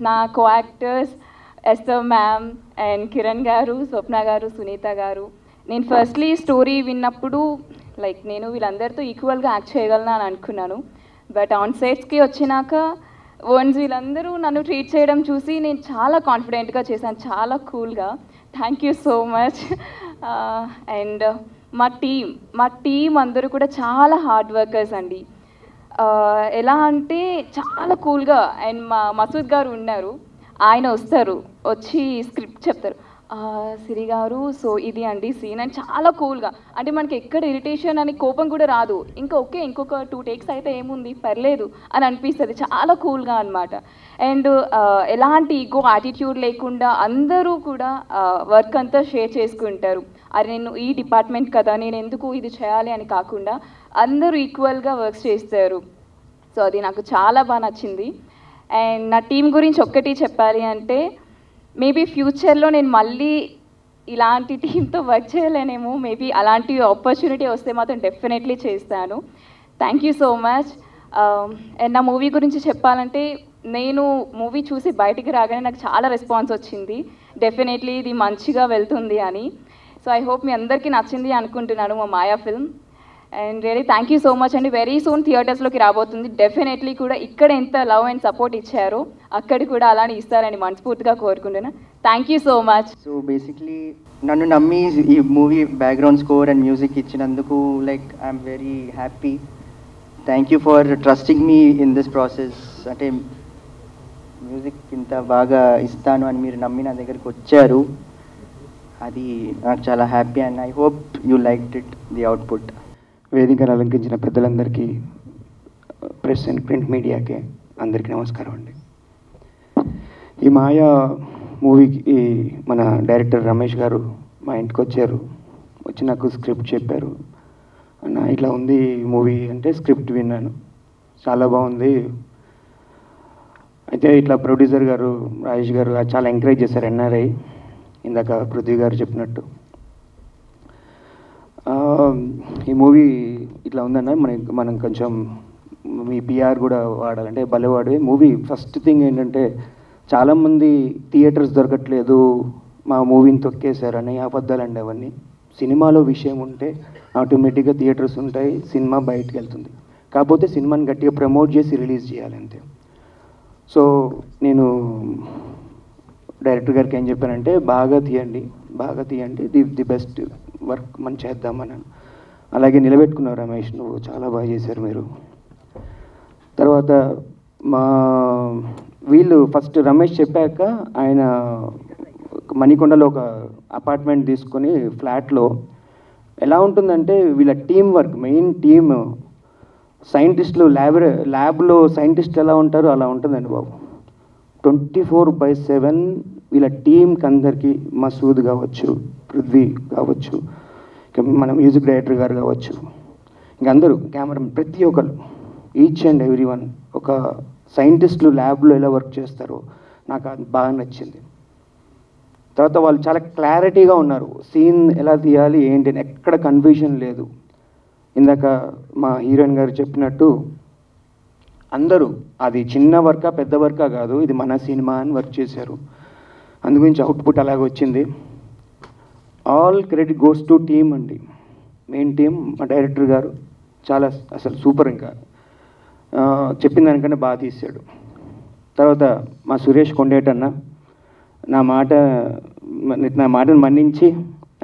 నా కో-యాక్టర్స్ Esther ma'am and Kiran గారు, స్వప్న గారు, సునీత గారు. నేను ఫస్ట్లీ స్టోరీ విన్నప్పుడు లైక్ నేను వీళ్ళందరితో ఈక్వల్గా యాక్ట్ చేయగలను అని అనుకున్నాను. బట్ ఆన్ సెట్స్కి వచ్చినాక వన్స్ వీళ్ళందరూ నన్ను ట్రీట్ చేయడం చూసి నేను చాలా కాన్ఫిడెంట్గా చేశాను, చాలా కూల్గా. Thank you so much. And మా టీం అందరూ కూడా చాలా హార్డ్ వర్కర్స్ అండి. ఎలా అంటే చాలా కూల్గా. అండ్ మా మసూద్ గారు ఉన్నారు, ఆయన వస్తారు, వచ్చి స్క్రిప్ట్ చెప్తారు, సిరి గారు సో ఇది అండి సీన్ అని చాలా కూల్గా. అంటే మనకి ఎక్కడ ఇరిటేషన్ అని కోపం కూడా రాదు. ఇంకొక 2 టేక్స్ అయితే ఏముంది పర్లేదు అని అనిపిస్తుంది, చాలా కూల్గా అనమాట. అండ్ ఎలాంటి ఈగో యాటిట్యూడ్ లేకుండా అందరూ కూడా వర్క్ అంతా షేర్ చేసుకుంటారు. అది నేను ఈ డిపార్ట్మెంట్ కదా, నేను ఎందుకు ఇది చేయాలి అని కాకుండా అందరూ ఈక్వల్గా వర్క్ చేస్తారు. సో అది నాకు చాలా బాగా నచ్చింది. అండ్ నా టీం గురించి ఒక్కటి చెప్పాలి అంటే మేబీ ఫ్యూచర్లో నేను మళ్ళీ ఇలాంటి టీంతో వర్క్ చేయలేనేమో. మేబీ అలాంటి ఆపర్చునిటీ వస్తే మాత్రం డెఫినెట్లీ చేస్తాను. Thank you so much. And నా మూవీ గురించి చెప్పాలంటే నేను మూవీ చూసి బయటికి రాగానే నాకు చాలా రెస్పాన్స్ వచ్చింది, డెఫినెట్లీ ఇది మంచిగా వెళ్తుంది అని. సో ఐ హోప్ మీ అందరికీ నచ్చింది అనుకుంటున్నాను మా Maya film. And really thank you so much అండి. వెరీ సూన్ థియేటర్స్లోకి రాబోతుంది. డెఫినెట్లీ కూడా ఇక్కడ ఎంత లవ్ అండ్ సపోర్ట్ ఇచ్చారో అక్కడ కూడా అలానే ఇస్తారని మనస్ఫూర్తిగా కోరుకుంటున్నాను. Thank you so much. So basically నన్ను నమ్మి ఈ movie background score and music ఇచ్చినందుకు like I'm very happy. Thank you for trusting me in this process. అంటే మ్యూజిక్ ఇంత బాగా ఇస్తాను అని మీరు నమ్మి నా దగ్గరికి వచ్చారు, అది నాకు చాలా happy. And I hope you liked it the output. వేదికను అలంకరించిన పెద్దలందరికీ, ప్రెస్ అండ్ ప్రింట్ మీడియాకి అందరికీ నమస్కారం అండి. ఈ మాయా మూవీకి మన డైరెక్టర్ రమేష్ గారు మా ఇంటికి వచ్చారు, వచ్చి నాకు స్క్రిప్ట్ చెప్పారు. అన్న ఇట్లా ఉంది మూవీ అంటే స్క్రిప్ట్ విన్నాను, చాలా బాగుంది. అయితే ఇట్లా ప్రొడ్యూసర్ గారు రాజేష్ గారు చాలా ఎంకరేజ్ చేశారు, ఎన్ఆర్ఐ ఇందాక పృథ్వీ గారు చెప్పినట్టు. ఈ మూవీ ఇట్లా ఉందన్న మనం కొంచెం మీ పిఆర్ కూడా వాడాలంటే భలేవాడే. మూవీ ఫస్ట్ థింగ్ ఏంటంటే చాలామంది థియేటర్స్ దొరకట్లేదు, మా మూవీని తొక్కేశారని అబద్ధాలండి అవన్నీ. సినిమాలో విషయం ఉంటే ఆటోమేటిక్గా థియేటర్స్ ఉంటాయి, సినిమా బయటకు వెళ్తుంది. కాకపోతే సినిమాని గట్టిగా ప్రమోట్ చేసి రిలీజ్ చేయాలి అంతే. సో నేను డైరెక్టర్ గారికి ఏం చెప్పానంటే బాగా తీయండి ది బెస్ట్ వర్క్ మనం చేద్దామని. అలాగే నిలబెట్టుకున్నారు రమేష్, నువ్వు చాలా బాగా చేశారు మీరు. తర్వాత వీళ్ళు ఫస్ట్ రమేష్ చెప్పాక ఆయన మణికొండలో ఒక అపార్ట్మెంట్ తీసుకొని ఫ్లాట్లో ఎలా ఉంటుందంటే వీళ్ళ టీం వర్క్, మెయిన్ టీమ్ సైంటిస్టులు ల్యాబ్లో సైంటిస్టులు ఎలా ఉంటారో అలా ఉంటుందండి బాబు. 24/7 వీళ్ళ టీంకి అందరికీ, మసూద్ కావచ్చు, పృథ్వీ కావచ్చు, మన మ్యూజిక్ డైరెక్టర్ గారు కావచ్చు, ఇంకందరూ కెమెరా, ప్రతి ఒక్కరు, ఈచ్ అండ్ ఎవ్రీ వన్ ఒక సైంటిస్టులు ల్యాబ్లో ఎలా వర్క్ చేస్తారో నాకు అది బాగా నచ్చింది. తర్వాత వాళ్ళు చాలా క్లారిటీగా ఉన్నారు, సీన్ ఎలా తీయాలి ఏంటి, ఎక్కడ కన్ఫ్యూజన్ లేదు. ఇందాక మా హీరోయిన్ గారు చెప్పినట్టు అందరూ అది చిన్న వర్కా పెద్ద వర్కా కాదు, ఇది మన సినిమా అని వర్క్ చేశారు. అందుగురించి అవుట్పుట్ అలాగే వచ్చింది. All credit goes to team అండి, మెయిన్ టీమ్. మా డైరెక్టర్ గారు చాలా అసలు సూపర్, ఇంకా చెప్పిన దానికన్నా బాగా తీశాడు. తర్వాత మా సురేష్ కొండేటన్న నా మాటను మన్నించి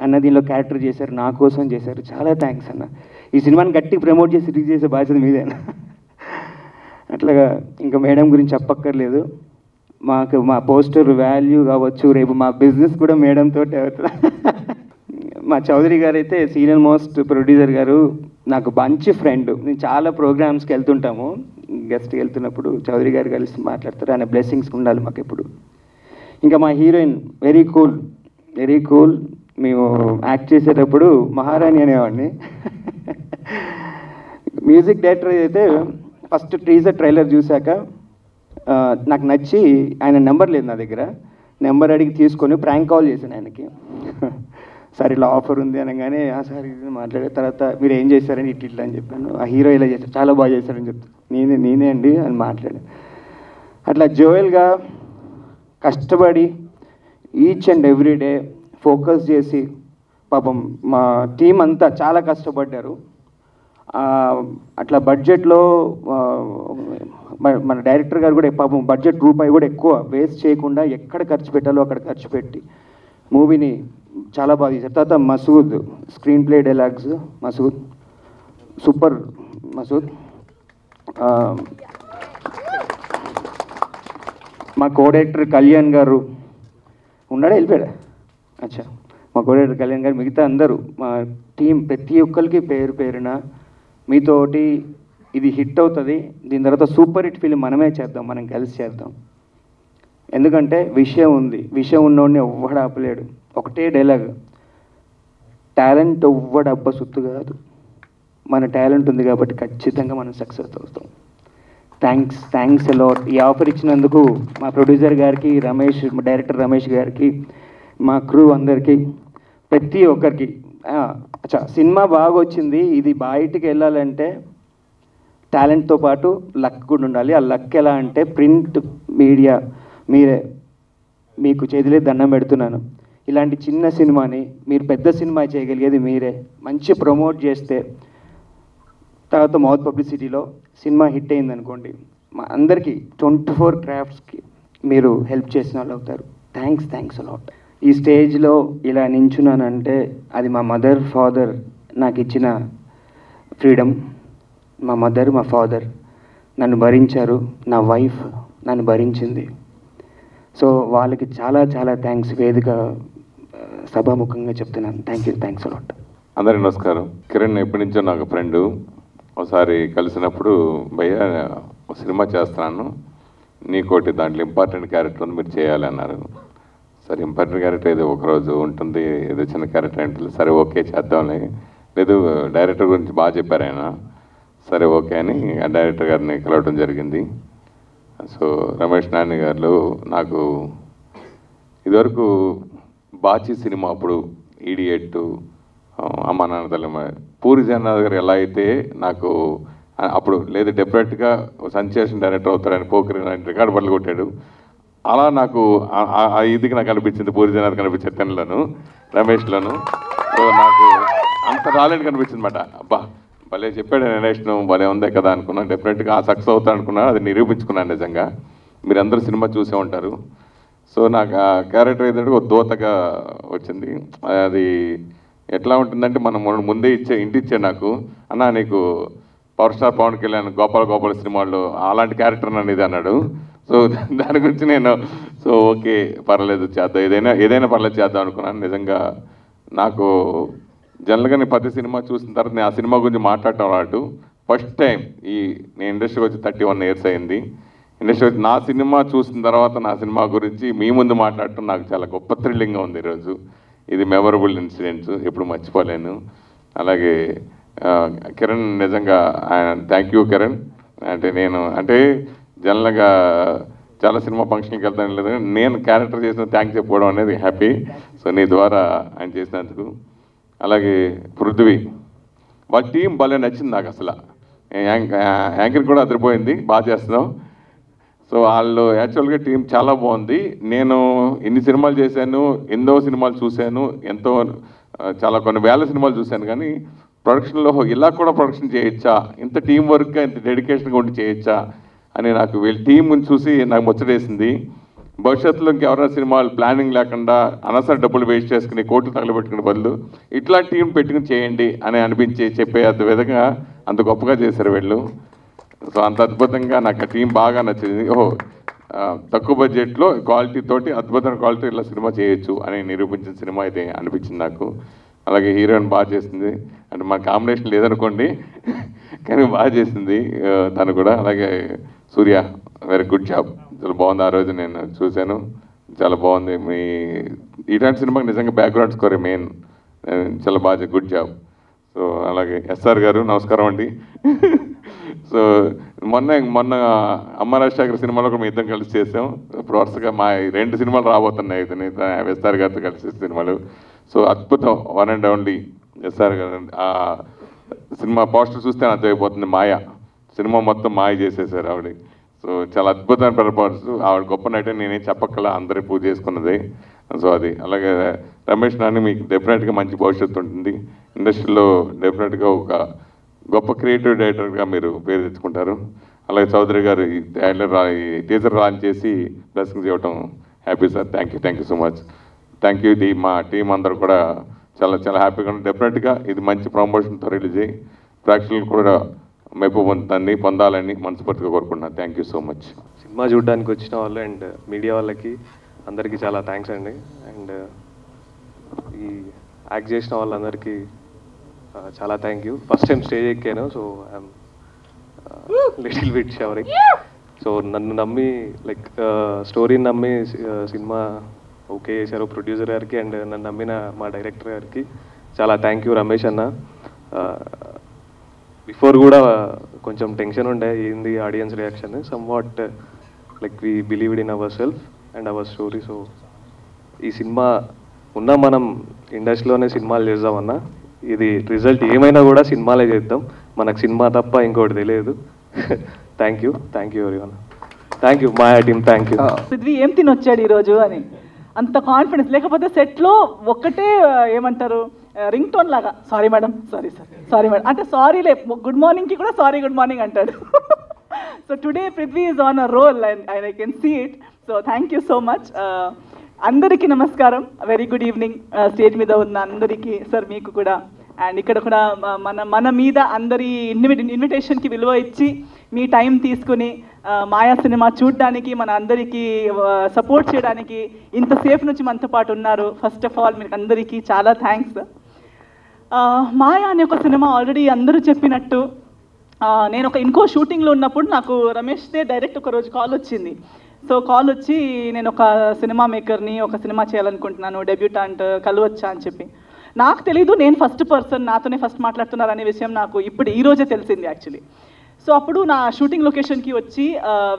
అన్న దీనిలో క్యారెక్టర్ చేశారు, నా కోసం చేశారు, చాలా థ్యాంక్స్ అన్న. ఈ సినిమాని గట్టి ప్రమోట్ చేసి రిలీజ్ చేసే బాధ్యత మీదేనా. అట్లాగా ఇంకా మేడం గురించి చెప్పక్కర్లేదు, మా పోస్టర్ వాల్యూ కావచ్చు, రేపు మా బిజినెస్ కూడా మేడంతో అవుతుంది. మా చౌదరి గారు అయితే సీనియర్ మోస్ట్ ప్రొడ్యూసర్ గారు, నాకు మంచి ఫ్రెండ్. నేను చాలా ప్రోగ్రామ్స్కి వెళ్తుంటాము, గెస్ట్కి వెళ్తున్నప్పుడు చౌదరి గారు కలిసి మాట్లాడతారు, ఆయన బ్లెస్సింగ్స్ ఉండాలి మాకు ఎప్పుడు. ఇంకా మా హీరోయిన్ వెరీ కూల్. మేము యాక్ట్ చేసేటప్పుడు మహారాణి అనేవాడిని. మ్యూజిక్ డైరెక్టర్ అయితే ఫస్ట్ టీజర్ ట్రైలర్ చూశాక నాకు నచ్చి, ఆయన నెంబర్ లేదు నా దగ్గర, నెంబర్ అడిగి తీసుకొని ప్రాంక్ కాల్ చేశాను ఆయనకి. సార్ ఇలా ఆఫర్ ఉంది అనగానే సార్ ఇది మాట్లాడే తర్వాత మీరు ఏం చేశారని ఇట్లా అని చెప్పాను. ఆ హీరో ఇలా చేశారు, చాలా బాగా చేశారని చెప్తాను, నేనే అండి అని మాట్లాడాను. అట్లా జోయల్గా కష్టపడి each and every day focus చేసి పాపం మా టీం అంతా చాలా కష్టపడ్డారు. అట్లా బడ్జెట్లో మన డైరెక్టర్ గారు కూడా పాపం బడ్జెట్ రూపాయి కూడా ఎక్కువ వేస్ట్ చేయకుండా ఎక్కడ ఖర్చు పెట్టాలో అక్కడ ఖర్చు పెట్టి మూవీని చాలా బాగా తీశారు. తర్వాత Masood screenplay dialogues, Masood super. Masood మా కోడైరెక్టర్ కళ్యాణ్ గారు ఉన్నాడా, వెళ్ళిపోయాడా? అచ్చా, మా కోడైరెక్టర్ కళ్యాణ్ గారు, మిగతా అందరూ మా టీం ప్రతి ఒక్కరికి పేరు పేరున మీతోటి ఇది హిట్ అవుతుంది, దీని తర్వాత సూపర్ హిట్ ఫిల్మ్ మనమే చేద్దాం, మనం కలిసి చేద్దాం. ఎందుకంటే విషయం ఉంది, విషయం ఉన్నోడిని ఎవ్వడు ఆపలేడు. ఒకటే డైలాగ్, టాలెంట్ ఎవ్వడు అబ్బ సుత్తు కాదు, మన టాలెంట్ ఉంది కాబట్టి ఖచ్చితంగా మనం సక్సెస్ అవుతాం. Thanks a lot. ఈ ఆఫర్ ఇచ్చినందుకు మా ప్రొడ్యూసర్ గారికి, రమేష్, మా డైరెక్టర్ రమేష్ గారికి, మా క్రూ అందరికీ, ప్రతి ఒక్కరికి. అచ్చా, సినిమా బాగా వచ్చింది. ఇది బయటికి వెళ్ళాలంటే టాలెంట్తో పాటు లక్ కూడా ఉండాలి. ఆ లక్ ఎలా అంటే ప్రింట్ మీడియా మీరే, మీకు చేతిలో దండం పెడుతున్నాను. ఇలాంటి చిన్న సినిమాని మీరు పెద్ద సినిమా చేయగలిగేది మీరే. మంచి ప్రమోట్ చేస్తే తర్వాత మౌత్ పబ్లిసిటీలో సినిమా హిట్ అయింది అనుకోండి, మా అందరికీ 24 క్రాఫ్ట్స్కి మీరు హెల్ప్ చేసిన వాళ్ళు అవుతారు. Thanks a lot. ఈ స్టేజ్లో ఇలా నించున్నానంటే అది మా మదర్ ఫాదర్ నాకు ఇచ్చిన ఫ్రీడమ్. మా మదర్, మా ఫాదర్ నన్ను భరించారు, నా వైఫ్ నన్ను భరించింది. సో వాళ్ళకి చాలా చాలా థ్యాంక్స్ వేదిక సభాముఖంగా చెప్తున్నాను. Thanks a lot. అందరికీ నమస్కారం. కిరణ్ ఎప్పటి నుంచో నాకు ఫ్రెండు. ఒకసారి కలిసినప్పుడు భయ్య ఒక సినిమా చేస్తున్నాను, నీకోటి దాంట్లో ఇంపార్టెంట్ క్యారెక్టర్ ఉంది, మీరు చేయాలి అన్నారు. సరే, ఇంపార్టెంట్ క్యారెక్టర్ ఏదో ఒకరోజు ఉంటుంది, ఏదో చిన్న క్యారెక్టర్ ఉంటుంది, సరే ఓకే చేద్దాంలే. లేదు, డైరెక్టర్ గురించి బాగా చెప్పారు ఆయన. సరే ఓకే అని ఆ డైరెక్టర్ గారిని కలవడం జరిగింది. సో రమేష్ నాని గారు నాకు ఇదివరకు బాచి సినిమా అప్పుడు ఈడియట్, అమ్మ నాన్న తల్లి, పూరి జగన్నాథ్ గారు ఎలా అయితే నాకు అప్పుడు లేదు డెఫినెట్గా సెన్సేషన్ డైరెక్టర్ అవుతాడని పోకరి రికార్డు పనులు కొట్టాడు. అలా నాకు ఆ ఇదికి నాకు అనిపించింది, పూరి జగన్నాథ్ కనిపించే తెనలోను రమేష్లోను. సో నాకు అంత టాలెంట్ కనిపించింది అనమాట. అబ్బా భలే చెప్పాడు నేనేషన్, భలే ఉందే కదా అనుకున్నాను. డెఫినెట్గా ఆ సక్సెస్ అవుతా అనుకున్నాను, అది నిరూపించుకున్నాను నిజంగా. మీరందరూ సినిమా చూసే ఉంటారు. సో నాకు ఆ క్యారెక్టర్ ఏంటంటే ఒక దోతగా వచ్చింది. అది ఎట్లా ఉంటుందంటే మనం ముందే ఇంటి ఇచ్చే నాకు, అన్న నీకు పవర్ స్టార్ పవన్ కళ్యాణ్ గోపాల సినిమాల్లో అలాంటి క్యారెక్టర్ నన్ను ఇది అన్నాడు. సో దాని గురించి నేను సో ఓకే పర్లేదు చేద్దాం, ఏదైనా పర్లేదు చేద్దాం అనుకున్నాను. నిజంగా నాకు జనరల్గా నేను ప్రతి సినిమా చూసిన తర్వాత నేను ఆ సినిమా గురించి మాట్లాడటం రాటు. ఫస్ట్ టైం నేను ఇండస్ట్రీకి వచ్చి 31 years అయింది. ఇండస్ట్రీ వచ్చి నా సినిమా చూసిన తర్వాత నా సినిమా గురించి మీ ముందు మాట్లాడటం నాకు చాలా గొప్ప థ్రిల్లింగ్గా ఉంది ఈరోజు. ఇది మెమరబుల్ ఇన్సిడెంట్స్, ఎప్పుడు మర్చిపోలేను. అలాగే కిరణ్, నిజంగా థ్యాంక్ యూ కిరణ్. అంటే జనరల్గా చాలా సినిమా ఫంక్షన్కి వెళ్తాను లేదు, నేను క్యారెక్టర్ చేసిన థ్యాంక్స్ చెప్పుకోవడం అనేది హ్యాపీ. సో నీ ద్వారా ఆయన చేసినందుకు. అలాగే పృథ్వీ, వాళ్ళ టీం భలే నచ్చింది నాకు. అసలు యాంకర్ కూడా అదిరిపోయింది, బాగా చేస్తున్నావు. సో వాళ్ళు యాక్చువల్గా టీం చాలా బాగుంది. నేను ఎన్ని సినిమాలు చేశాను, ఎన్నో సినిమాలు చూశాను, చాలా కొన్ని వేల సినిమాలు చూశాను. కానీ ప్రొడక్షన్లో ఇలా కూడా ప్రొడక్షన్ చేయొచ్చా, ఇంత టీం వర్క్గా ఇంత డెడికేషన్గా ఉండి చేయొచ్చా అని నాకు వీళ్ళ టీం చూసి నాకు ముచ్చటేసింది. భవిష్యత్తులో ఇంకెవరైనా సినిమాలు ప్లానింగ్ లేకుండా అనవసరం డబ్బులు వేస్ట్ చేసుకుని కోట్లు తగలబెట్టుకునే బదులు ఇట్లా టీం పెట్టుకుని చేయండి అని అనిపించి చెప్పే అంత విధంగా అంత గొప్పగా చేశారు వీళ్ళు. సో అంత అద్భుతంగా నాకు ఆ టీం బాగా నచ్చింది. తక్కువ బడ్జెట్లో క్వాలిటీ తోటి అద్భుతమైన క్వాలిటీ ఇలా సినిమా చేయొచ్చు అని నిరూపించిన సినిమా అయితే అనిపించింది నాకు. అలాగే హీరోయిన్ బాగా చేసింది, అంటే మన కాంబినేషన్ లేదనుకోండి కానీ బాగా చేసింది తను కూడా. అలాగే సూర్య, వెరీ గుడ్ జాబ్, చాలా బాగుంది. ఆ రోజు నేను చూశాను, చాలా బాగుంది. మీ ఇలాంటి సినిమాకి నిజంగా బ్యాక్గ్రౌండ్ స్కోర్ మెయిన్, చాలా బాగా గుడ్ జాబ్. సో అలాగే ఎస్ఆర్ గారు నమస్కారం అండి. సో మొన్న అమ్మ రాజశేఖర్ సినిమాలో కూడా మీ ఇద్దరం కలిసి చేసాం. ఇప్పుడు వరుసగా మా 2 సినిమాలు రాబోతున్నాయి ఎస్ఆర్ గారితో కలిసి సినిమాలు. సో అద్భుతం, వన్ అండ్ ఓన్లీ ఎస్ఆర్ గారు. ఆ సినిమా పోస్టర్ చూస్తే అర్థమైపోతుంది, మాయ సినిమా మొత్తం మాయ చేసేసారు ఆవిడ. సో చాలా అద్భుతమైన పెర్ఫార్మెన్స్. ఆవిడ గొప్ప నటి నేనేం చెప్పక్కల, అందరి పూజ చేసుకున్నది. సో అది అలాగే రమేష్ నాని మీకు డెఫినెట్గా మంచి భవిష్యత్తు ఉంటుంది. ఇండస్ట్రీలో డెఫినెట్గా ఒక గొప్ప క్రియేటివ్ డైరెక్టర్గా మీరు పేరు తెచ్చుకుంటారు. అలాగే చౌదరి గారు ఈ టీజర్ లాంచ్ చేసి బ్లెస్సింగ్స్ ఇవ్వటం happy sir. Thank you so much. Thank you. ఇది మా టీం అందరూ కూడా చాలా చాలా హ్యాపీగా ఉంది. డెఫినెట్గా ఇది మంచి ప్రమోషన్తో రిలీజ్ అయ్యి ప్రేక్షకులు కూడా మెప్పు పొందాలని మనస్ఫూర్తిగా కోరుకుంటున్నాను. Thank you so much. Cinema చూడడానికి వచ్చిన వాళ్ళు అండ్ మీడియా వాళ్ళకి అందరికీ చాలా థ్యాంక్స్ అండి. అండ్ ఈ యాక్ట్ చేసిన వాళ్ళందరికీ చాలా thank you. First time stage ఎక్కాను, so I'm little bit shivering. So నన్ను నమ్మి లైక్ స్టోరీని నమ్మి సినిమా ఓకే చేశారు ప్రొడ్యూసర్ గారికి అండ్ నన్ను నమ్మిన మా డైరెక్టర్ గారికి చాలా థ్యాంక్ యూ. రమేష్ అన్న బిఫోర్ కూడా కొంచెం టెన్షన్ ఉండే ఏంది audience reaction. Some what like we believed in our self and hour story. So ఈ సినిమా ఉన్న మనం ఇండస్ట్రీలోనే సినిమాలు చేద్దామన్నా, ఇది రిజల్ట్ ఏమైనా కూడా సినిమాలే చేద్దాం, మనకు సినిమా తప్ప ఇంకోటి తెలియదు. Thank you everyone. Thank you Maya team. Thank you. Prithvi ఏం తినొచ్చాడు ఈరోజు అని అంత కాన్ఫిడెన్స్, లేకపోతే సెట్లో ఒక్కటే ఏమంటారు రింగ్ టోన్ లాగా సారీ మేడం, సారీ మేడం అంటే సారీ లే, గుడ్ మార్నింగ్కి కూడా సారీ గుడ్ మార్నింగ్ అంటాడు. So today Prithvi is on a roll and I can see it. So thank you so much. అందరికీ నమస్కారం, వెరీ గుడ్ ఈవినింగ్. స్టేజ్ మీద ఉన్న అందరికీ, సార్ మీకు కూడా, అండ్ ఇక్కడ కూడా మన మీద అందరి ఇన్విటేషన్కి విలువ ఇచ్చి మీ టైం తీసుకుని మాయా సినిమా చూడడానికి, మన అందరికీ సపోర్ట్ చేయడానికి ఇంతసేపు నుంచి మనతో పాటు ఉన్నారు. ఫస్ట్ ఆఫ్ ఆల్ మీకు అందరికీ చాలా థ్యాంక్స్. మాయా అనే ఒక సినిమా ఆల్రెడీ అందరూ చెప్పినట్టు నేను ఒక ఇంకో షూటింగ్లో ఉన్నప్పుడు నాకు రమేష్దే డైరెక్ట్ ఒక రోజు కాల్ వచ్చింది. సో కాల్ వచ్చి నేను ఒక సినిమా మేకర్ని, ఒక సినిమా చేయాలనుకుంటున్నాను, డెబ్యూటాంట్, కలవచ్చా అని చెప్పి. నాకు తెలీదు నేను ఫస్ట్ పర్సన్, నాతోనే ఫస్ట్ మాట్లాడుతున్నారు అనే విషయం నాకు ఇప్పుడు ఈరోజే తెలిసింది యాక్చువల్లీ. సో అప్పుడు నా షూటింగ్ లొకేషన్కి వచ్చి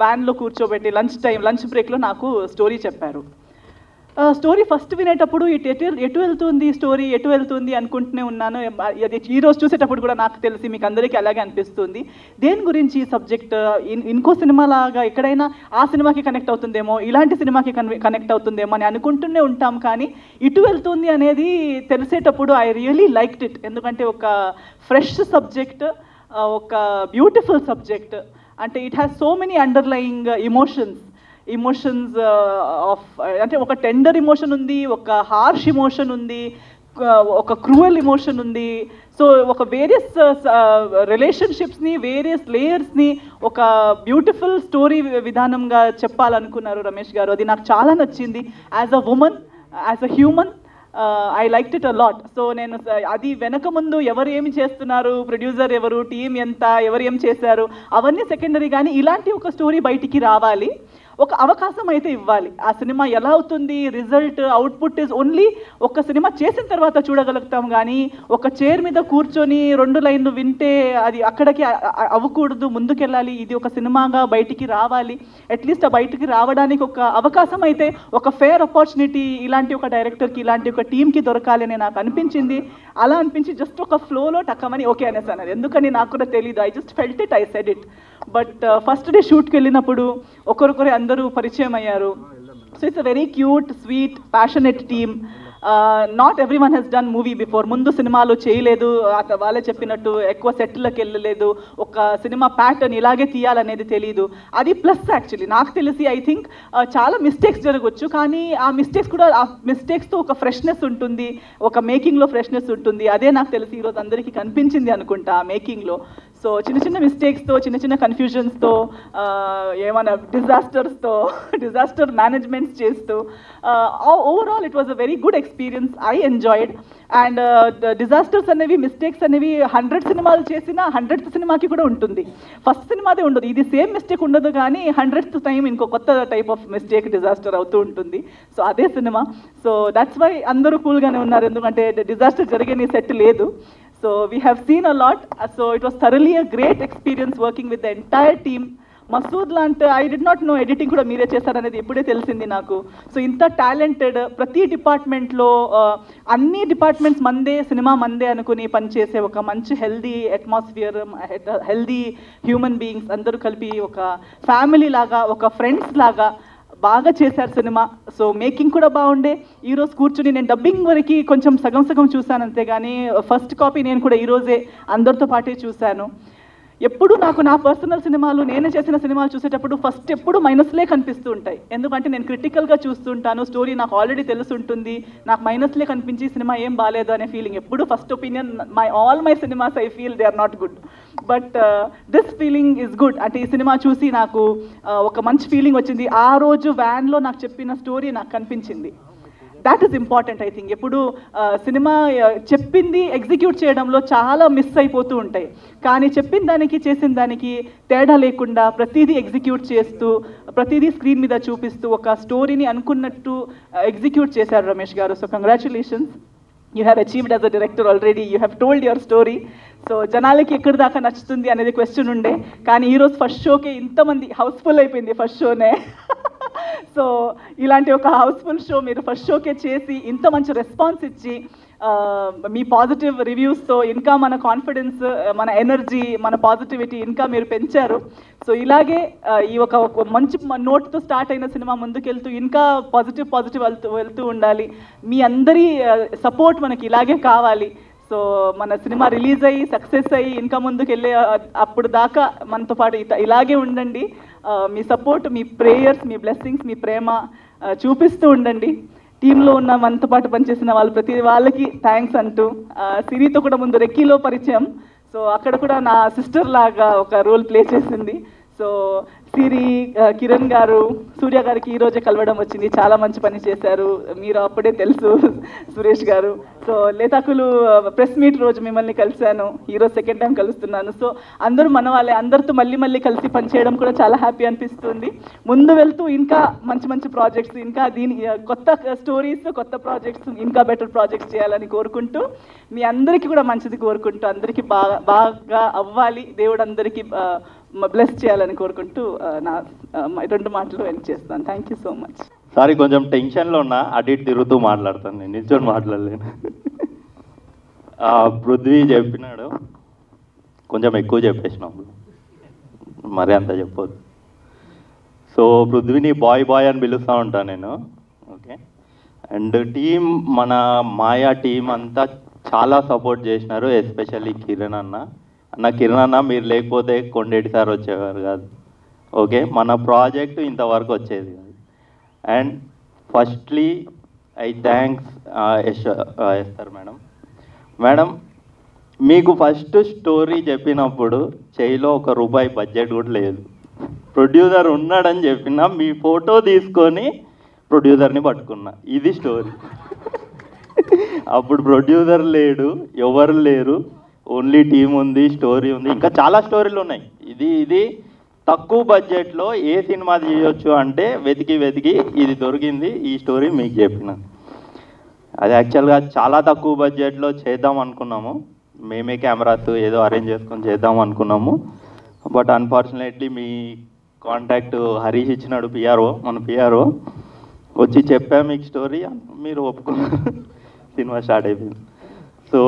వ్యాన్లో కూర్చోబెట్టి లంచ్ బ్రేక్లో నాకు స్టోరీ చెప్పారు. స్టోరీ ఫస్ట్ వినేటప్పుడు ఎటు వెళ్తుంది అనుకుంటూనే ఉన్నాను. అది ఈరోజు చూసేటప్పుడు కూడా నాకు తెలిసి మీకు అందరికీ అలాగే అనిపిస్తుంది. దేని గురించి సబ్జెక్ట్, ఇంకో సినిమా లాగా ఎక్కడైనా ఆ సినిమాకి కనెక్ట్ అవుతుందేమో, ఇలాంటి సినిమాకి కనెక్ట్ అవుతుందేమో అని అనుకుంటూనే ఉంటాం. కానీ ఇటు వెళ్తుంది అనేది తెలిసేటప్పుడు ఐ రియలీ లైక్డ్ ఇట్. ఎందుకంటే ఒక ఫ్రెష్ సబ్జెక్ట్, ఒక బ్యూటిఫుల్ సబ్జెక్ట్. అంటే it has so many underlying emotions of, అంటే ఒక టెండర్ ఇమోషన్ ఉంది, ఒక హార్ష్ ఇమోషన్ ఉంది, ఒక క్రూయల్ ఇమోషన్ ఉంది. సో ఒక వేరియస్ రిలేషన్షిప్స్ని, వేరియస్ లేయర్స్ని ఒక బ్యూటిఫుల్ స్టోరీ విధానంగా చెప్పాలనుకున్నారు రమేష్ గారు. అది నాకు చాలా నచ్చింది. As a woman, as a human, I liked it a lot. So నేను అది వెనక ముందు ఎవరు ఏమి చేస్తున్నారు, ప్రొడ్యూసర్ ఎవరు, టీం ఎంత, ఎవరు ఏం చేశారు అవన్నీ సెకండరీ. కానీ ఇలాంటి ఒక స్టోరీ బయటికి రావాలి, ఒక అవకాశం అయితే ఇవ్వాలి. ఆ సినిమా ఎలా అవుతుంది, రిజల్ట్, అవుట్పుట్ ఇస్ ఓన్లీ ఒక సినిమా చేసిన తర్వాత చూడగలుగుతాం. కానీ ఒక చైర్ మీద కూర్చొని 2 లైన్లు వింటే అది అక్కడికి అవ్వకూడదు, ముందుకెళ్ళాలి. ఇది ఒక సినిమాగా బయటికి రావాలి. అట్లీస్ట్ ఆ బయటికి రావడానికి ఒక అవకాశం అయితే, ఒక ఫేర్ ఆపర్చునిటీ ఇలాంటి ఒక డైరెక్టర్కి, ఇలాంటి ఒక టీంకి దొరకాలి అని నాకు అనిపించింది. అలా అనిపించి జస్ట్ ఒక ఫ్లోలో టక్కమని ఓకే అనేసాను. ఎందుకని నాకు కూడా తెలీదు. I just felt it, I said it. But first day షూట్కి వెళ్ళినప్పుడు ఒకరొకరు అందరూ పరిచయం అయ్యారు. So it's a very cute, sweet, passionate team. Not every one has done movie before. ముందు సినిమాలు చేయలేదు, వాళ్ళే చెప్పినట్టు ఎక్కువ సెట్లకు వెళ్ళలేదు, ఒక సినిమా ప్యాటర్న్ ఇలాగే తీయాలనేది తెలీదు. అది ప్లస్ యాక్చువల్లీ. నాకు తెలిసి ఐ థింక్ చాలా మిస్టేక్స్ జరగవచ్చు, కానీ ఆ మిస్టేక్స్ కూడా, ఆ మిస్టేక్స్తో ఒక ఫ్రెష్నెస్ ఉంటుంది, ఒక మేకింగ్లో ఫ్రెష్నెస్ ఉంటుంది. అదే నాకు తెలిసి ఈరోజు అందరికీ కనిపించింది అనుకుంటా ఆ మేకింగ్లో. సో చిన్న మిస్టేక్స్తో, చిన్న కన్ఫ్యూజన్స్తో, ఏమైనా డిజాస్టర్ మేనేజ్మెంట్స్ చేస్తూ overall it was a very good experience. I enjoyed. And disasters అనేవి, మిస్టేక్స్ అనేవి 100 సినిమాలు చేసినా 100th సినిమాకి కూడా ఉంటుంది. ఫస్ట్ సినిమాదే ఉండదు, ఇది సేమ్ మిస్టేక్ ఉండదు, కానీ 100th టైం ఇంకో కొత్త టైప్ ఆఫ్ మిస్టేక్, డిజాస్టర్ అవుతూ ఉంటుంది. సో అదే సినిమా. సో దట్స్ వై అందరూ కూల్గానే ఉన్నారు, ఎందుకంటే డిజాస్టర్ జరిగే సెట్ లేదు. So we have seen a lot. So it was thoroughly a great experience working with the entire team. Masood లాంటి I did not know editing కూడా మీరే చేశారనేది ఇప్పుడే తెలిసింది నాకు. సో ఇంత టాలెంటెడ్, ప్రతి డిపార్ట్మెంట్లో అన్ని డిపార్ట్మెంట్స్ మందే, సినిమా మందే అనుకుని పనిచేసే ఒక మంచి healthy atmosphere, healthy human beings అందరూ కలిపి ఒక ఫ్యామిలీ లాగా, ఒక ఫ్రెండ్స్ లాగా బాగా చేశారు సినిమా. సో మేకింగ్ కూడా బాగుండే. ఈరోజు కూర్చుని నేను డబ్బింగ్ వరకు కొంచెం సగం సగం చూశాను అంతే, కానీ ఫస్ట్ కాపీ నేను కూడా ఈరోజే అందరితో పాటే చూశాను. ఎప్పుడు నాకు నా పర్సనల్ సినిమాలు, నేను చేసిన సినిమాలు చూసేటప్పుడు ఫస్ట్ ఎప్పుడు మైనస్లే కనిపిస్తూ ఉంటాయి. ఎందుకంటే నేను క్రిటికల్గా చూస్తుంటాను, స్టోరీ నాకు ఆల్రెడీ తెలుసుంటుంది, నాకు మైనస్లే కనిపించి సినిమా ఏం బాగాలేదు అనే ఫీలింగ్ ఎప్పుడు. First opinion all my cinemas I feel they are not good, but this feeling is good. అంటే ఈ సినిమా చూసి నాకు ఒక మంచి ఫీలింగ్ వచ్చింది. ఆ రోజు వ్యాన్లో నాకు చెప్పిన స్టోరీ నాకు కనిపించింది. That is important I think. ఎప్పుడు సినిమా చెప్పింది ఎగ్జిక్యూట్ చేయడంలో చాలా మిస్ అయిపోతూ ఉంటాయి, కానీ చెప్పిన దానికి చేసిన దానికి తేడా లేకుండా ప్రతిదీ ఎగ్జిక్యూట్ చేస్తూ, ప్రతిదీ స్క్రీన్ మీద చూపిస్తూ ఒక స్టోరీని అనుకున్నట్టు ఎగ్జిక్యూట్ చేశారు రమేష్ గారు. So congratulations, you have achieved as a director already, you have told your story. So జనాలకి ఎక్కడి దాకా నచ్చుతుంది అనేది క్వశ్చన్ ఉండే, కానీ ఈరోజు ఫస్ట్ షోకే ఇంతమంది హౌస్ఫుల్ అయిపోయింది ఫస్ట్ షోనే. సో ఇలాంటి ఒక హౌస్ఫుల్ షో మీరు ఫస్ట్ షోకే చేసి ఇంత మంచి రెస్పాన్స్ ఇచ్చి మీ పాజిటివ్ రివ్యూస్తో ఇంకా మన కాన్ఫిడెన్స్, మన ఎనర్జీ, మన పాజిటివిటీ ఇంకా మీరు పెంచారు. సో ఇలాగే ఈ ఒక మంచి నోట్తో స్టార్ట్ అయిన సినిమా ముందుకెళ్తూ ఇంకా పాజిటివ్ వెళ్తూ ఉండాలి. మీ అందరి సపోర్ట్ మనకి ఇలాగే కావాలి. సో మన సినిమా రిలీజ్ అయ్యి సక్సెస్ అయ్యి ఇంకా ముందుకు వెళ్ళే అప్పుడు దాకా మనతో పాటు ఇలాగే ఉండండి. మీ సపోర్ట్, మీ ప్రేయర్స్, మీ బ్లెస్సింగ్స్, మీ ప్రేమ చూపిస్తూ ఉండండి. టీంలో ఉన్న మనతో పాటు పనిచేసిన వాళ్ళు ప్రతి వాళ్ళకి థ్యాంక్స్ అంటూ, సిరితో కూడా ముందు రెక్కీలో పరిచయం, సో అక్కడ కూడా నా సిస్టర్ లాగా ఒక రోల్ ప్లే చేసింది. సో సిరి, కిరణ్ గారు, సూర్య గారికి ఈరోజే కలవడం వచ్చింది, చాలా మంచి పని చేశారు, మీరు అప్పుడే తెలుసు సురేష్ గారు. సో లేతాకులు ప్రెస్ మీట్ రోజు మిమ్మల్ని కలిశాను, ఈరోజు సెకండ్ టైం కలుస్తున్నాను. సో అందరూ మన వాళ్ళే, అందరితో మళ్ళీ కలిసి పనిచేయడం కూడా చాలా హ్యాపీ అనిపిస్తుంది. ముందు వెళ్తూ ఇంకా మంచి ప్రాజెక్ట్స్, ఇంకా కొత్త స్టోరీస్, కొత్త ప్రాజెక్ట్స్, ఇంకా బెటర్ ప్రాజెక్ట్స్ చేయాలని కోరుకుంటూ, మీ అందరికీ కూడా మంచిది కోరుకుంటూ, అందరికీ బాగా అవ్వాలి, దేవుడు అందరికీ బ్లెస్ చేయాలని కోరుకుంటూ నా 2 మాటలు ఎండ్ చేస్తాను. Thank you so much. Sorry, కొంచెం టెన్షన్లో ఉన్నా, అటు ఇటు తిరుగుతూ మాట్లాడతాను, నేను నిల్చొని మాట్లాడలేను. పృథ్వీ చెప్పినాడు, కొంచెం ఎక్కువ చెప్పేసినాము, మరి అంత చెప్పొద్దు. సో పృథ్వీని బాయ్ అని పిలుస్తూ ఉంటాను నేను. ఓకే, అండ్ టీం, మన మాయా టీం అంతా చాలా సపోర్ట్ చేసినారు, ఎస్పెషల్లీ కిరణ్ అన్న. కిరణ్ అన్న మీరు లేకపోతే కొండేటి సార్ వచ్చేవారు కాదు. ఓకే, మన ప్రాజెక్టు ఇంతవరకు వచ్చేది కాదు. అండ్ ఫస్ట్లీ ఐ థ్యాంక్స్ ఎస్తారు మేడం, మీకు ఫస్ట్ స్టోరీ చెప్పినప్పుడు చేయిలో ₹1 బడ్జెట్ కూడా లేదు, ప్రొడ్యూసర్ ఉన్నాడని చెప్పినా మీ ఫోటో తీసుకొని ప్రొడ్యూసర్ని పట్టుకున్నా, ఇది స్టోరీ. అప్పుడు ప్రొడ్యూసర్ లేడు, ఎవరు లేరు, ఓన్లీ టీం ఉంది, స్టోరీ ఉంది, ఇంకా చాలా స్టోరీలు ఉన్నాయి. ఇది తక్కువ బడ్జెట్లో ఏ సినిమా చేయొచ్చు అంటే వెతికి ఇది దొరికింది, ఈ స్టోరీ మీకు చెప్పిన. అది యాక్చువల్గా చాలా తక్కువ బడ్జెట్లో చేద్దాం అనుకున్నాము, మేమే కెమెరాస్ ఏదో అరేంజ్ చేసుకొని చేద్దాం అనుకున్నాము. But unfortunately me contact Harish ఇచ్చినాడు, మన పిఆర్ఓ వచ్చి చెప్పా మీకు స్టోరీ, మీరు ఒప్పుకున్నారు, సినిమా స్టార్ట్ అయిపోయింది. సో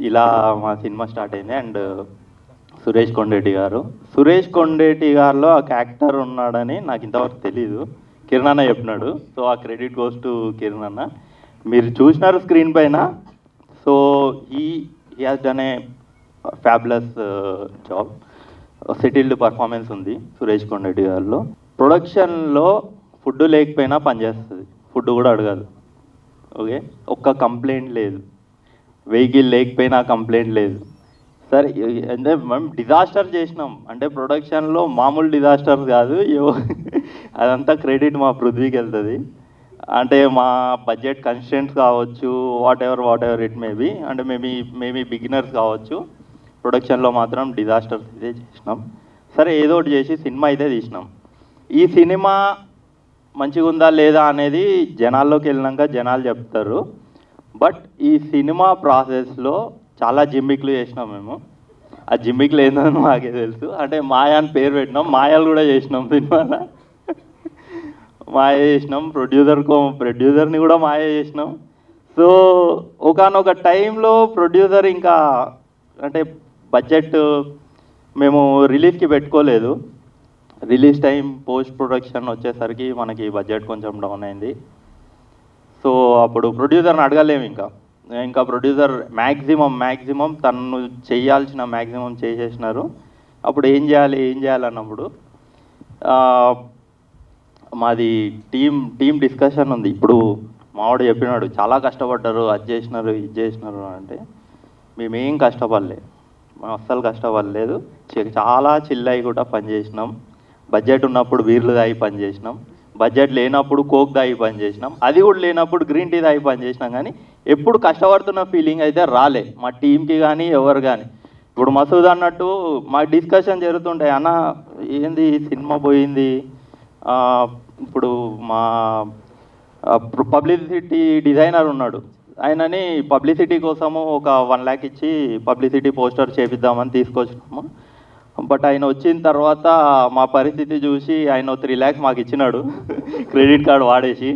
ఇలా మా సినిమా స్టార్ట్ అయింది. అండ్ సురేష్ కొండేటి గారిలో ఒక యాక్టర్ ఉన్నాడని నాకు ఇంతవరకు తెలీదు, కిరణ్ అన్న చెప్పినాడు. సో ఆ క్రెడిట్ గోస్ టు కిరణ్ అన్న. మీరు చూసినారు స్క్రీన్ పైన. So he has done a fabulous job, settled performance ఉంది సురేష్ కొండేటి గారిలో. ప్రొడక్షన్లో ఫుడ్ లేకపోయినా పనిచేస్తుంది, ఫుడ్ కూడా అడగదు. ఓకే, ఒక్క కంప్లైంట్ లేదు, వెహికల్ లేకపోయినా కంప్లైంట్ లేదు. సరే, అంటే మేము డిజాస్టర్ చేసినాం అంటే ప్రొడక్షన్లో మామూలు డిజాస్టర్ కాదు, అదంతా క్రెడిట్ మా పృథ్వీకి వెళ్తుంది. అంటే మా బడ్జెట్ కన్స్టెంట్స్ కావచ్చు, వాట్ ఎవర్ ఇట్ మేబీ, అంటే మేబీ బిగినర్స్ కావచ్చు, ప్రొడక్షన్లో మాత్రం డిజాస్టర్స్ అయితే చేసినాం. సరే, ఏదో ఒకటి చేసి సినిమా అయితే తీసినాం. ఈ సినిమా మంచిగా ఉందా లేదా అనేది జనాల్లోకి వెళ్ళినాక జనాలు చెప్తారు. బట్ ఈ సినిమా ప్రాసెస్లో చాలా జిమ్మిక్లు చేసినాం మేము. ఆ జిమ్మికి లేదని మాకే తెలుసు. అంటే మాయా అని పేరు పెట్టినాం, మాయాలు కూడా చేసినాం సినిమాలో. మాయ చేసినాం, ప్రొడ్యూసర్ని కూడా మాయ చేసినాం. సో ఒకానొక టైంలో ప్రొడ్యూసర్ ఇంకా అంటే బడ్జెట్ మేము రిలీజ్కి పెట్టుకోలేదు. రిలీజ్ టైం పోస్ట్ ప్రొడక్షన్ వచ్చేసరికి మనకి బడ్జెట్ కొంచెం డౌన్ అయింది. సో అప్పుడు ప్రొడ్యూసర్ని అడగలేము. ఇంకా ప్రొడ్యూసర్ మ్యాక్సిమం తను చేయాల్సిన మ్యాక్సిమం చేసేసినారు. అప్పుడు ఏం చేయాలి అన్నప్పుడు మాది టీం డిస్కషన్ ఉంది. ఇప్పుడు మావాడు చెప్పినాడు చాలా కష్టపడ్డారు, అది చేసినారు ఇది చేసినారు అంటే, మేమేం కష్టపడలేదు, మేము అస్సలు కష్టపడలేదు. చాలా చిల్లయి కూడా పనిచేసినాం. బడ్జెట్ ఉన్నప్పుడు బీర్లు తాగి పనిచేసినాం, బడ్జెట్ లేనప్పుడు కోక్ తాగి పనిచేసినాం, అది కూడా లేనప్పుడు గ్రీన్ టీ తాగి పనిచేసినాం. కానీ ఎప్పుడు కష్టపడుతున్న ఫీలింగ్ అయితే రాలే మా టీంకి కానీ ఎవరు కానీ. ఇప్పుడు మసూద్ అన్నట్టు మా డిస్కషన్ జరుగుతుంటాయి, అన్న ఏంది సినిమా పోయింది, ఇప్పుడు మా పబ్లిసిటీ డిజైనర్ ఉన్నాడు, ఆయనని పబ్లిసిటీ కోసము ఒక 1 lakh ఇచ్చి పబ్లిసిటీ పోస్టర్ చేపిద్దామని తీసుకొచ్చినాము. బట్ ఆయన వచ్చిన తర్వాత మా పరిస్థితి చూసి ఆయన 3 lakhs మాకు ఇచ్చినాడు క్రెడిట్ కార్డు వాడేసి.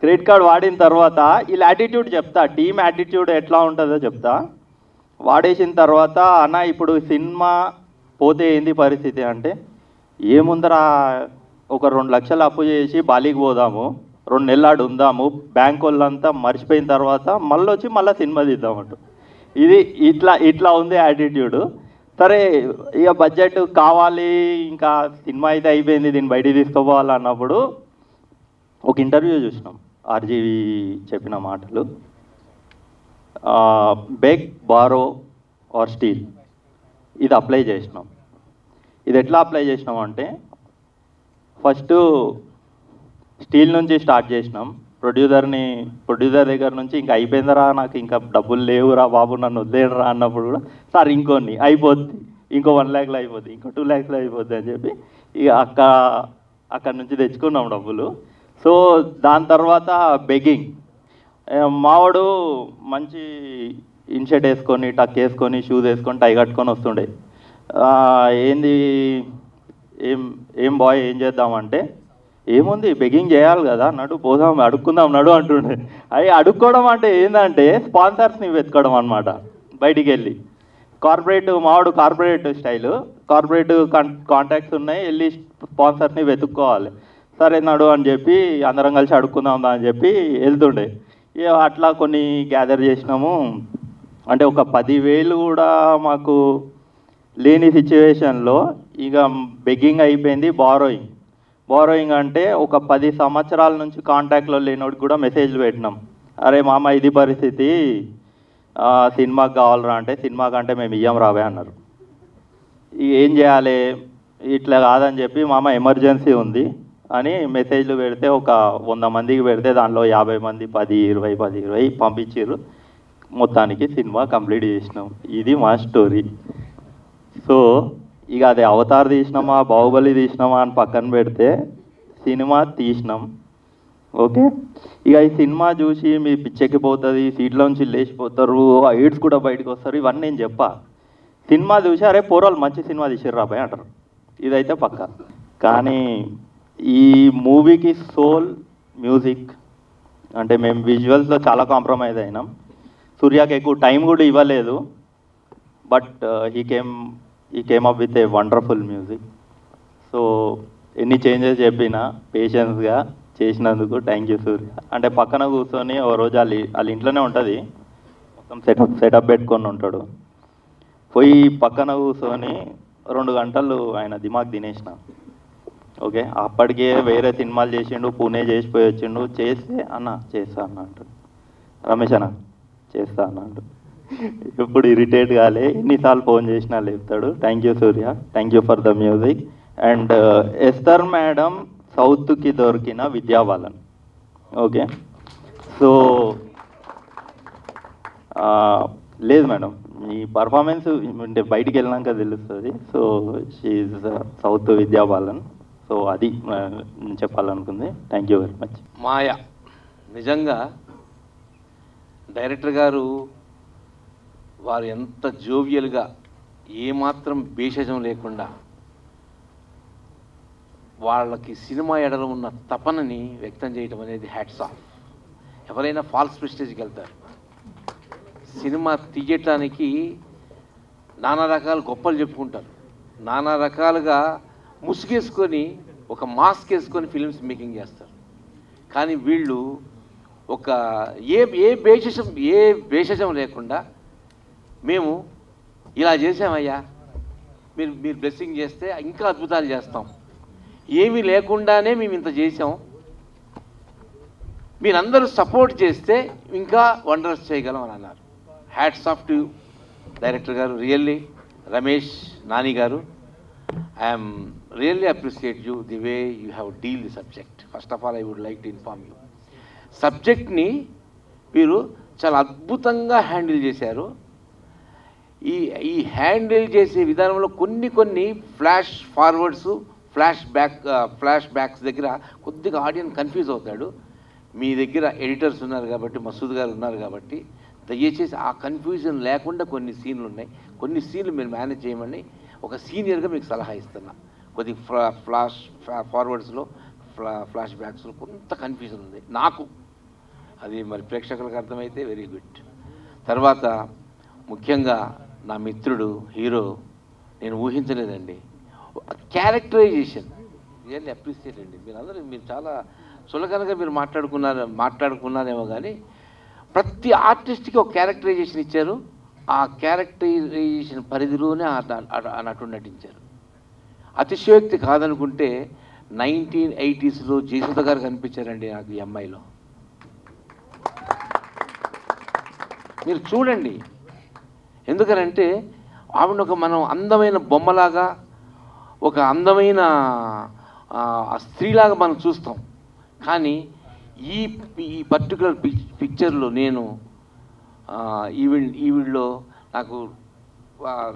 క్రెడిట్ కార్డు వాడిన తర్వాత వీళ్ళ యాటిట్యూడ్ చెప్తా, టీమ్ యాటిట్యూడ్ ఎట్లా ఉంటుందో చెప్తా. వాడేసిన తర్వాత అన్న ఇప్పుడు సినిమా పోతే ఏంది పరిస్థితి అంటే, ఏముందరా ఒక 2 లక్షలు అప్పు చేసి బాలీకి పోదాము, 2 నెలలు ఆడు ఉందాము, బ్యాంక్ వాళ్ళంతా మర్చిపోయిన తర్వాత మళ్ళీ సినిమా తీద్దామంటు. ఇది ఇట్లా ఉంది యాటిట్యూడ్. సరే ఇక బడ్జెట్ కావాలి, ఇంకా సినిమా అయితే అయిపోయింది, దీన్ని బయటికి తీసుకోపోవాలన్నప్పుడు ఒక ఇంటర్వ్యూ చూసినాం. ఆర్జీవి చెప్పిన మాటలు, బెగ్, బారో ఆర్ స్టీల్, ఇది అప్లై చేసినాం. ఇది ఎట్లా అప్లై చేసినాం అంటే, ఫస్ట్ స్టీల్ నుంచి స్టార్ట్ చేసినాం. ప్రొడ్యూసర్ దగ్గర నుంచి ఇంకా అయిపోయిందరా, నాకు ఇంకా డబ్బులు లేవురా బాబు, నన్ను వదిలేయరా అన్నప్పుడు కూడా, సార్ ఇంకొన్ని అయిపోద్ది, ఇంకో 1 lakh అయిపోద్ది, ఇంకో 2 lakhs అయిపోద్ది అని చెప్పి ఇక అక్కడ నుంచి తెచ్చుకున్నాం డబ్బులు. సో దాని తర్వాత బెగ్గింగ్. మావాడు మంచి ఇన్షర్ట్ వేసుకొని, టక్ వేసుకొని, షూస్ వేసుకొని, టై కట్టుకొని వస్తుండే. ఏంది ఏం బాయ్ ఏం చేద్దామంటే, ఏముంది బెగ్గింగ్ చేయాలి కదా, నడు పోదాం అడుక్కుందాం నడు అంటుండే. అవి అడుక్కోవడం అంటే ఏంటంటే స్పాన్సర్స్ని వెతుకోవడం అనమాట. బయటికి వెళ్ళి మావాడు కార్పొరేట్ స్టైలు, కార్పొరేట్ కాంటాక్ట్స్ ఉన్నాయి, వెళ్ళి స్పాన్సర్స్ని వెతుక్కోవాలి. సరే నడు అని చెప్పి అందరం కలిసి అడుక్కుందాం అని చెప్పి వెళ్తుండే. ఇక అట్లా కొన్ని గ్యాదర్ చేసినాము. అంటే ఒక 10,000 కూడా మాకు లేని సిచ్యువేషన్లో ఇక బెగ్గింగ్ అయిపోయింది. బారోయింగ్ అంటే ఒక 10 సంవత్సరాల నుంచి కాంటాక్ట్లో లేనోడికి కూడా మెసేజ్లు పెట్టినాం, అరే మామ ఇది పరిస్థితి, సినిమాకి కావాలరా అంటే, సినిమాకి అంటే మేము ఇయ్యం రావే అన్నారు. ఏం చేయాలి, ఇట్లా కాదని చెప్పి మామ ఎమర్జెన్సీ ఉంది అని మెసేజ్లు పెడితే ఒక 100 మందికి పెడితే దాంట్లో 50 మంది 10-20 పంపించారు. మొత్తానికి సినిమా కంప్లీట్ చేసినాం. ఇది మా స్టోరీ. సో ఇక అది అవతార్ తీసినామా, బాహుబలి తీసినామా అని పక్కన పెడితే సినిమా తీసినాం. ఓకే, ఇక ఈ సినిమా చూసి మీ పిచ్చెక్కిపోతుంది, సీట్లోంచి లేచిపోతారు, ఎయిడ్స్ కూడా బయటకు వస్తారు, ఇవన్నీ నేను చెప్పా. సినిమా చూసి అరే పోరాలు మంచి సినిమా తీసిర్రు రాబాయ్ అంటారు, ఇదైతే పక్క. కానీ ఈ మూవీకి సోల్ మ్యూజిక్ అంటే మేము విజువల్స్లో చాలా కాంప్రమైజ్ అయినాం. సూర్యకి ఎక్కువ టైం కూడా ఇవ్వలేదు, బట్ ఈ came up with a wonderful music. So ఎన్ని చేంజెస్ చెప్పినా పేషెన్స్గా చేసినందుకు థ్యాంక్ యూ సూర్య. అంటే పక్కన కూర్చొని ఓ రోజు వాళ్ళ ఇంట్లోనే ఉంటుంది, మొత్తం సెటప్ పెట్టుకొని ఉంటాడు. పోయి పక్కన కూర్చొని 2 గంటలు ఆయన దిమాగ్ తినేసిన. ఓకే, అప్పటికే వేరే సినిమాలు చేసిండు, పూణే చేసిపోయి వచ్చిండు, చేస్తే అన్న చేస్తా అన్న అంటాడు, రమేష్ అన్న చేస్తా అన్నాడు. ఎప్పుడు ఇరిటేట్ కాలే, ఎన్నిసార్లు ఫోన్ చేసినా లేపుతాడు. Thank you Surya, thank you for the music. And Esther madam సౌత్కి దొరికిన విద్యాబాలన్. ఓకే, సో లేదు మేడం, మీ పర్ఫార్మెన్స్ అంటే బయటికి వెళ్ళినాక తెలుస్తుంది. So she south Vidya Balan. So అది నేను చెప్పాలనుకుంది. Thank you very much. మాయా నిజంగా డైరెక్టర్ గారు వారు ఎంత జోవియల్గా ఏమాత్రం భేషజం లేకుండా వాళ్ళకి సినిమా ఎడలో ఉన్న తపనని వ్యక్తం చేయడం అనేది హ్యాట్స్ ఆఫ్. ఎవరైనా ఫాల్స్ ప్రెస్టేజ్కి వెళ్తారు. సినిమా తీయటానికి నానా రకాల గొప్పలు చెప్పుకుంటారు, నానా రకాలుగా ముసుగేసుకొని ఒక మాస్క్ వేసుకొని ఫిల్మ్స్ మేకింగ్ చేస్తారు. కానీ వీళ్ళు ఒక ఏ భేషజం లేకుండా మేము ఇలా చేసామయ్యా, మీరు బ్లెస్సింగ్ చేస్తే ఇంకా అద్భుతాలు చేస్తాం, ఏమీ లేకుండానే మేము ఇంత చేసాం, మీరందరూ సపోర్ట్ చేస్తే ఇంకా వండర్స్ చేయగలం అని అన్నారు. హ్యాట్స్ ఆఫ్ టు డైరెక్టర్ గారు, really Ramesh Nani garu, I'm really appreciate you the way you have deal the subject. First of all I would like to inform you, సబ్జెక్ట్ని మీరు చాలా అద్భుతంగా హ్యాండిల్ చేశారు. ఈ హ్యాండిల్ చేసే విధానంలో కొన్ని ఫ్లాష్ ఫార్వర్డ్స్, ఫ్లాష్ బ్యాక్స్ దగ్గర కొద్దిగా ఆడియన్స్ కన్ఫ్యూజ్ అవుతాడు. మీ దగ్గర ఎడిటర్స్ ఉన్నారు కాబట్టి, మసూద్ గారు ఉన్నారు కాబట్టి దయచేసి ఆ కన్ఫ్యూజన్ లేకుండా కొన్ని సీన్లు ఉన్నాయి, కొన్ని సీన్లు మీరు మేనేజ్ చేయమని ఒక సీనియర్గా మీకు సలహా ఇస్తున్నా. కొద్ది ఫ్లాష్ ఫార్వర్డ్స్లో ఫ్లాష్ బ్యాక్స్లో కొంత కన్ఫ్యూజన్ ఉంది నాకు, అది మరి ప్రేక్షకులకు అర్థమైతే వెరీ గుడ్. తర్వాత ముఖ్యంగా నా మిత్రుడు హీరో, నేను ఊహించలేదండి క్యారెక్టరైజేషన్, రియల్లీ అప్రిషియేట్ అండి. మీరు చాలా సులకనగా మీరు మాట్లాడుకున్నారేమో కానీ ప్రతి ఆర్టిస్ట్కి ఒక క్యారెక్టరైజేషన్ ఇచ్చారు. ఆ క్యారెక్టరైజేషన్ పరిధిలోనే అన్నట్టు నటించారు. అతిశయోక్తి కాదనుకుంటే 1980s జయసుధ గారు కనిపించారండి నాకు ఈ అమ్మాయిలో. మీరు చూడండి, ఎందుకనంటే ఆవిడ మనం అందమైన బొమ్మలాగా, ఒక అందమైన స్త్రీలాగా మనం చూస్తాం. కానీ ఈ పర్టికులర్ పిక్చర్లో నేను ఈవిడ్లో నాకు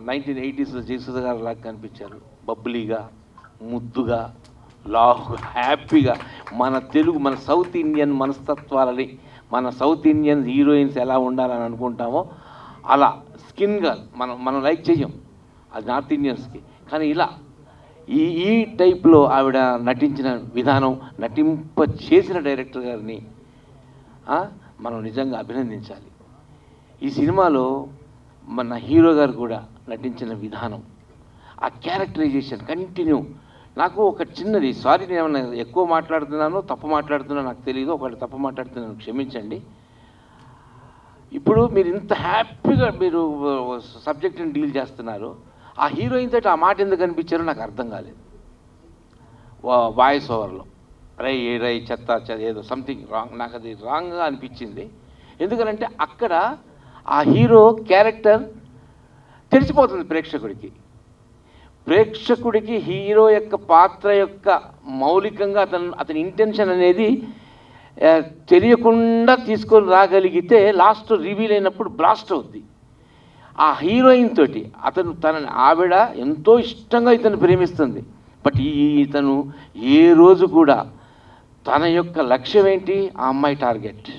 1980s జయసుధ గారు లాగా కనిపించారు. బబ్బులీగా, ముద్దుగా, లావుగా, హ్యాపీగా, మన సౌత్ ఇండియన్ మనస్తత్వాలని, మన సౌత్ ఇండియన్ హీరోయిన్స్ ఎలా ఉండాలని అనుకుంటామో అలా స్కిన్గా మనం లైక్ చెయ్యం, అది నార్త్ ఇండియన్స్కి. కానీ ఇలా ఈ టైప్లో ఆవిడ నటించిన విధానం, నటింప చేసిన డైరెక్టర్ గారిని మనం నిజంగా అభినందించాలి. ఈ సినిమాలో మన హీరో గారు కూడా నటించిన విధానం, ఆ క్యారెక్టరైజేషన్ కంటిన్యూ. నాకు ఒక చిన్నది, సారీ నేను ఏమన్నా ఎక్కువ మాట్లాడుతున్నానో తప్పు మాట్లాడుతున్నానో నాకు తెలియదు, ఒకటి తప్పు మాట్లాడుతున్నాను క్షమించండి. ఇప్పుడు మీరు ఇంత హ్యాపీగా మీరు సబ్జెక్ట్ని డీల్ చేస్తున్నారు, ఆ హీరోయిన్ తోటి ఆ మాట ఎందుకు అనిపించారో నాకు అర్థం కాలేదు. వాయిస్ ఓవర్లో రై చెత్త ఏదో సంథింగ్ రాంగ్, నాకు అది రాంగ్గా అనిపించింది. ఎందుకనంటే అక్కడ ఆ హీరో క్యారెక్టర్ తెలిసిపోతుంది ప్రేక్షకుడికి హీరో యొక్క పాత్ర యొక్క మౌలికంగా అతని ఇంటెన్షన్ అనేది తెలియకుండా తీసుకొని రాగలిగితే లాస్ట్ రివీల్ అయినప్పుడు బ్లాస్ట్ అవుద్ది. ఆ హీరోయిన్ తోటి ఆవిడ ఎంతో ఇష్టంగా ఇతను ప్రేమిస్తుంది. బట్ ఇతను ఏ రోజు కూడా తన యొక్క లక్ష్యం ఏంటి, ఆ అమ్మాయి టార్గెట్,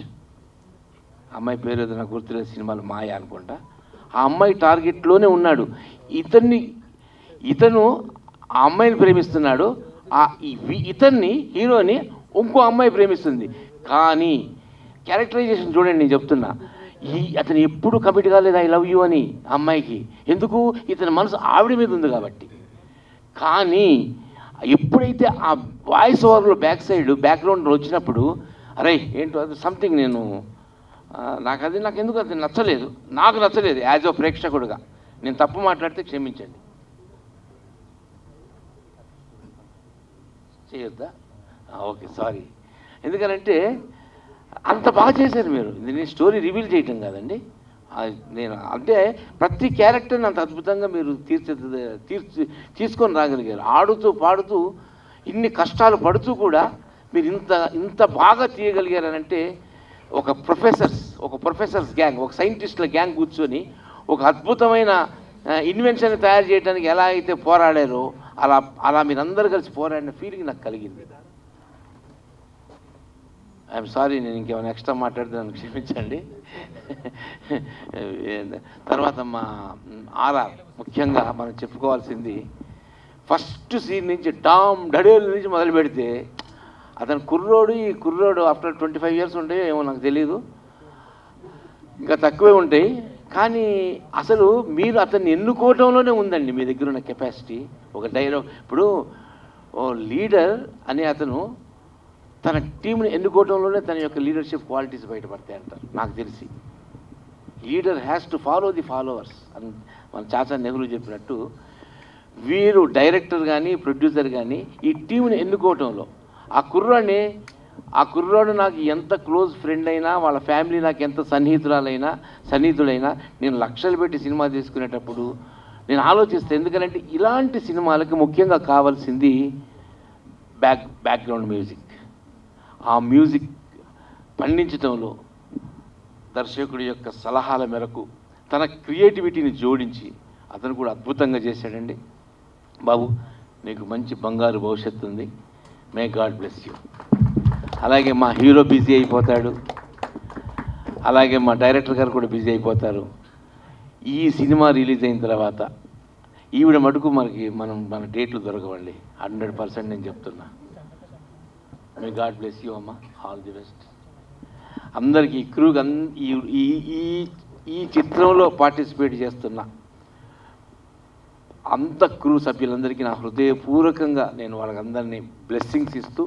అమ్మాయి పేరు ఏదో నాకు గుర్తులేదు, సినిమాలో మాయ అనుకుంటా, ఆ అమ్మాయి టార్గెట్లోనే ఉన్నాడు. ఇతను ఆ అమ్మాయిని ప్రేమిస్తున్నాడు, ఇతన్ని హీరోని ఇంకో అమ్మాయి ప్రేమిస్తుంది. కానీ క్యారెక్టరైజేషన్ చూడండి, నేను చెప్తున్నా, అతను ఎప్పుడు కమిట్ కాలేదు ఐ లవ్ యూ అని అమ్మాయికి. ఎందుకు, ఇతని మనసు ఆవిడ మీద ఉంది కాబట్టి. కానీ ఎప్పుడైతే ఆ వాయిస్ ఓవర్లో బ్యాక్గ్రౌండ్లో వచ్చినప్పుడు అరే ఏంటో అది సంథింగ్ నాకు ఎందుకు అది నచ్చలేదు, నాకు నచ్చలేదు యాజ్ అ ప్రేక్షకుడుగా. నేను తప్పు మాట్లాడితే క్షమించండి. చేయొద్దా? Okay, sorry. ఎందుకనంటే అంత బాగా చేశారు మీరు. నేను స్టోరీ రివీల్ చేయటం కాదండి, నేను అంటే ప్రతి క్యారెక్టర్ని అంత అద్భుతంగా మీరు తీసుకొని రాగలిగారు. ఆడుతూ పాడుతూ ఇన్ని కష్టాలు పడుతూ కూడా మీరు ఇంత బాగా తీయగలిగారనంటే ఒక ప్రొఫెసర్స్ గ్యాంగ్, ఒక సైంటిస్టుల గ్యాంగ్ కూర్చొని ఒక అద్భుతమైన ఇన్వెన్షన్ తయారు చేయడానికి ఎలా అయితే పోరాడారో అలా మీరందరూ కలిసి పోరాడిన ఫీలింగ్ నాకు కలిగింది. ఐఎమ్ సారీ, నేను ఇంకేమైనా ఎక్స్ట్రా మాట్లాడితే నన్ను క్షమించండి. తర్వాత మా ఆర్ఆర్, ముఖ్యంగా మనం చెప్పుకోవాల్సింది ఫస్ట్ సీన్ నుంచి డామ్ డడేల్ నుంచి మొదలు పెడితే అతను ఈ కుర్రోడు ఆఫ్టర్ 25 years ఉంటాయి ఏమో నాకు తెలీదు, ఇంకా తక్కువే ఉంటాయి. కానీ అసలు మీరు అతన్ని ఎన్నుకోవటంలోనే ఉందండి మీ దగ్గర ఉన్న కెపాసిటీ. ఒక డైలాగ్, ఇప్పుడు ఓ లీడర్ అనే అతను తన టీంని ఎన్నుకోవడంలోనే తన యొక్క లీడర్షిప్ క్వాలిటీస్ బయటపడతాయి అంటారు. నాకు తెలిసి leader has to follow the followers అని మన చాచా నెహ్రూ చెప్పినట్టు, వీరు డైరెక్టర్ కానీ ప్రొడ్యూసర్ కానీ ఈ టీంని ఎన్నుకోవటంలో ఆ కుర్రాడు నాకు ఎంత క్లోజ్ ఫ్రెండ్ అయినా, వాళ్ళ ఫ్యామిలీ నాకు ఎంత సన్నిహితుడైనా నేను లక్షలు పెట్టి సినిమా తీసుకునేటప్పుడు నేను ఆలోచిస్తే, ఎందుకంటే ఇలాంటి సినిమాలకి ముఖ్యంగా కావాల్సింది బ్యాక్గ్రౌండ్ మ్యూజిక్. ఆ మ్యూజిక్ పండించడంలో దర్శకుడి యొక్క సలహాల మేరకు తన క్రియేటివిటీని జోడించి అతను కూడా అద్భుతంగా చేశాడండి. బాబు, నీకు మంచి బంగారు భవిష్యత్తు ఉంది. May God bless you. అలాగే మా హీరో బిజీ అయిపోతాడు, అలాగే మా డైరెక్టర్ గారు కూడా బిజీ అయిపోతారు. ఈ సినిమా రిలీజ్ అయిన తర్వాత ఈవిడ మటుకు మన డేట్లు దొరకవండి, 100% నేను చెప్తున్నా. మే గాడ్ బ్లెస్ యూ అమ్మ, ఆల్ ది బెస్ట్. అందరికీ క్రూగా ఈ చిత్రంలో పార్టిసిపేట్ చేస్తున్న అంత క్రూ సభ్యులందరికీ నా హృదయపూర్వకంగా నేను వాళ్ళకందరినీ బ్లెస్సింగ్స్ ఇస్తూ,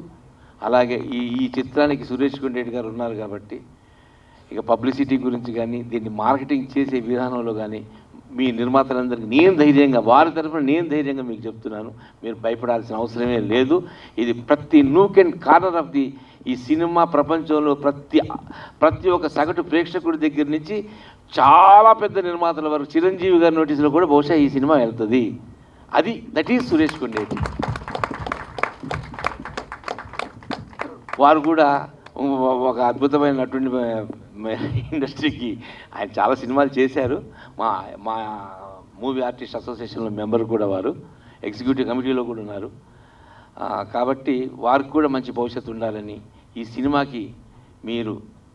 అలాగే ఈ చిత్రానికి సురేష్ కొండేటి గారు ఉన్నారు కాబట్టి ఇక పబ్లిసిటీ గురించి కానీ దీన్ని మార్కెటింగ్ చేసే విధానంలో కానీ మీ నిర్మాతలందరికీ వారి తరఫున నేను ధైర్యంగా మీకు చెప్తున్నాను, మీరు భయపడాల్సిన అవసరమే లేదు. ఇది ప్రతి నూక్ అండ్ కార్నర్ ఆఫ్ ఈ సినిమా ప్రపంచంలో ప్రతి ఒక్క సగటు ప్రేక్షకుడి దగ్గర నుంచి చాలా పెద్ద నిర్మాతల వరకు, చిరంజీవి గారి నోటీసులో కూడా బహుశా ఈ సినిమా వెళ్తుంది. That is Suresh Kondeti. వారు కూడా ఒక అద్భుతమైన నటుడి ఇండస్ట్రీకి ఆయన చాలా సినిమాలు చేశారు. మా మూవీ ఆర్టిస్ట్ అసోసియేషన్లో మెంబర్ కూడా వారు, ఎగ్జిక్యూటివ్ కమిటీలో కూడా ఉన్నారు. కాబట్టి వారికి కూడా మంచి భవిష్యత్తు ఉండాలని ఈ సినిమాకి మీరు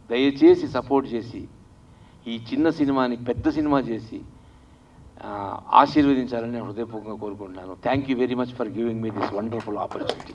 దయచేసి సపోర్ట్ చేసి ఈ చిన్న సినిమాని పెద్ద సినిమా చేసి ఆశీర్వదించాలని నేను హృదయపూర్వకంగా కోరుకుంటున్నాను. Thank you very much for giving me this wonderful opportunity.